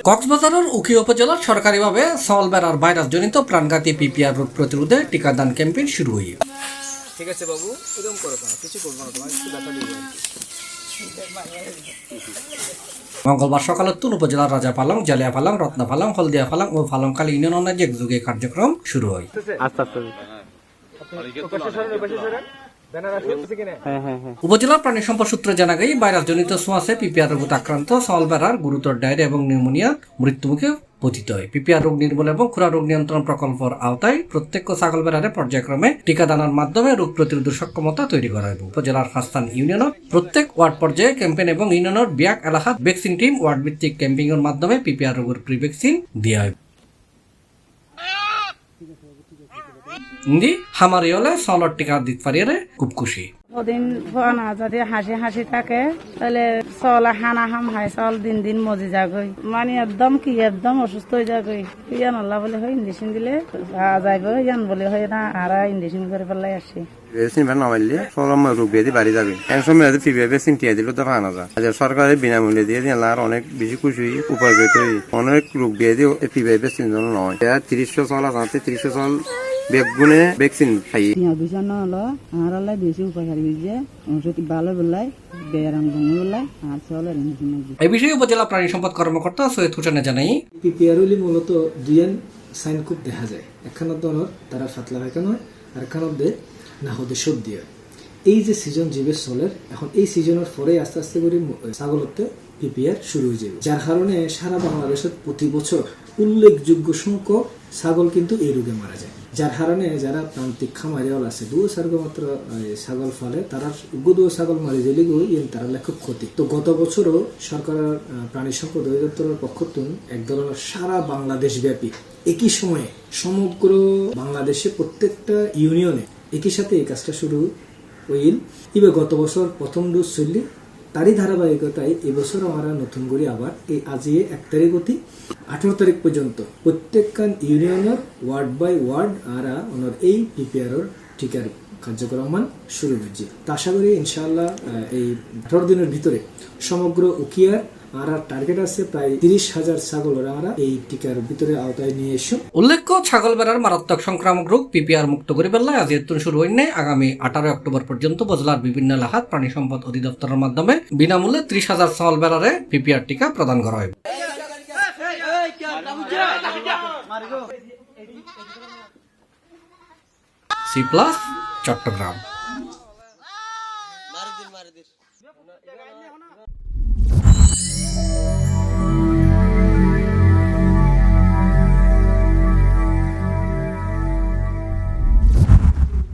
কক্সবাজারের উখিয়া উপজেলার সরকারিভাবে সলবেরার ভাইরাসজনিত প্রাণঘাতী পিপিআর রোগ প্রতিরোধে টিকাদান ক্যাম্পেইন শুরু হয়ে ঠিক আছে বাবু, এরকম করো না, কিছু করবো না, তোমার একটু ব্যথা দিব। মঙ্গলবার সকালে তুন উপজেলার রাজাপালং, জালিয়াপালং, রত্নাপালং, হলদিয়াপালং ও ফালংখালী ইউনিয়নের একযোগে কার্যক্রম শুরু হয়। উপজেলার প্রাণী সম্পদ সূত্রে জানা যায়, ভাইরাসজনিত ছোঁয়াচে পিপিআর রোগে আক্রান্ত সলবেরার গুরুতর ডায়রিয়া এবং নিউমোনিয়া মৃত্যুমুখে পতিত হয়। পিপিআর রোগ নির্মূল এবং খুরা রোগ নিয়ন্ত্রণ প্রকল্পের আওতায় প্রত্যেক ছাগল বেড়ারে পর্যায়ক্রমে টিকাদানের মাধ্যমে রোগ প্রতিরোধ সক্ষমতা তৈরি করা হবে। উপজেলার ফাস্তান ইউনিয়নের প্রত্যেক ওয়ার্ড পর্যায়ে ক্যাম্পেইন এবং ইউনিয়নের বিয়াক এলাকাত ভ্যাকসিন টিম ওয়ার্ড ভিত্তিক ক্যাম্পিং এর মাধ্যমে পিপিআর রোগের প্রি ভ্যাকসিন দেওয়া হয়। হামারি হলে সলর টিকা দিতে পারিয়ে খুব খুশি। ওদিন ফোনা যদি হাসি হাসি থাকে তাহলে চল হানা হাম হাই চল দিন দিন মজি যাগই মানে একদম অসুস্থ হয়ে যাগই ইয়ান আল্লাহ বলে হয় ইঞ্জেকশন দিলে যাইব ইয়ান বলে হয় না আর ইঞ্জেকশন করে পেলাই আসি ভ্যাকসিন নামাইলে সরম রোগ ব্যাধি বাড়ি যাবে এক সময় পিপিআর ভ্যাকসিন টিয়া দিল তো পাওয়া যায়। সরকারের বিনামূল্যে দিয়ে দিন আর অনেক বেশি খুশি উপকৃত অনেক রোগ ব্যাধি পিপিআর ভ্যাকসিন জন্য নয় ৩০ চল আছে ৩০ চল বেগুনে ভ্যাকসিন খাই হলো আর আল্লাহ বেশি উপকারী হয়েছে ওষুধ ভালো বললাই বেয়ারাম বললাই আর চলের এই বিষয়ে উপজেলা প্রাণী সম্পদ কর্মকর্তা সৈয়দ হোসেনে জানাই, পিপিআর হলে মূলত দুইয়ান সাইন খুব দেখা যায়। একখানত দনর তারা ফাতলা পায়খানা হয় আর একখানত না হতে সর্দি হয়। এই যে সিজন জীবের চলের এখন এই সিজনের পরে আস্তে আস্তে করে ছাগলতে পিপিআর শুরু হয়ে যাবে, যার কারণে সারা বাংলাদেশের প্রতি বছর উল্লেখযোগ্য সংখ্যক ছাগল কিন্তু এই রোগে মারা যায়। যার কারণে যারা প্রান্তিক খামারিয়াল আছে দু সার্গ মাত্র ছাগল ফলে তারা দু ছাগল মারি দিলে তারা খুব ক্ষতি। তো গত বছরও সরকারের প্রাণী সম্পদ অধিদপ্তরের পক্ষ থেকে এক ধরনের সারা বাংলাদেশ ব্যাপী একই সময়ে সমগ্র বাংলাদেশে প্রত্যেকটা ইউনিয়নে একই সাথে এই কাজটা শুরু হইল। এবার গত বছর প্রথম ডোজ চললি তারই ধারাবাহিকতায় এবছর আমরা নতুন করে আবার এই আজিয়ে ১ তারিখ অতি ১৮ তারিখ পর্যন্ত প্রত্যেকখান ইউনিয়নের ওয়ার্ড বাই ওয়ার্ড আরা ওনার এই পিপিআর টিকার কার্যক্রম শুরু হয়েছে। তা আশা করি ইনশাআল্লাহ এই ১৮ দিনের ভিতরে সমগ্র উখিয়ার আর টার্গেট আছে প্রায় ৩০,০০০ ছাগল আমরা এই টিকার ভিতরে আওতায় নিয়ে এসো। উল্লেখ্য, ছাগল বেড়ার মারাত্মক সংক্রামক রোগ পিপিআর মুক্ত করে ফেলায় আজ শুরু হইনে আগামী ১৮ অক্টোবর পর্যন্ত উপজেলার বিভিন্ন এলাকাত প্রাণী সম্পদ অধিদপ্তরের মাধ্যমে বিনামূল্যে ৩০,০০০ ছাগল বেড়ারে পিপিআর টিকা প্রদান করা হবে। C plus Chittagong.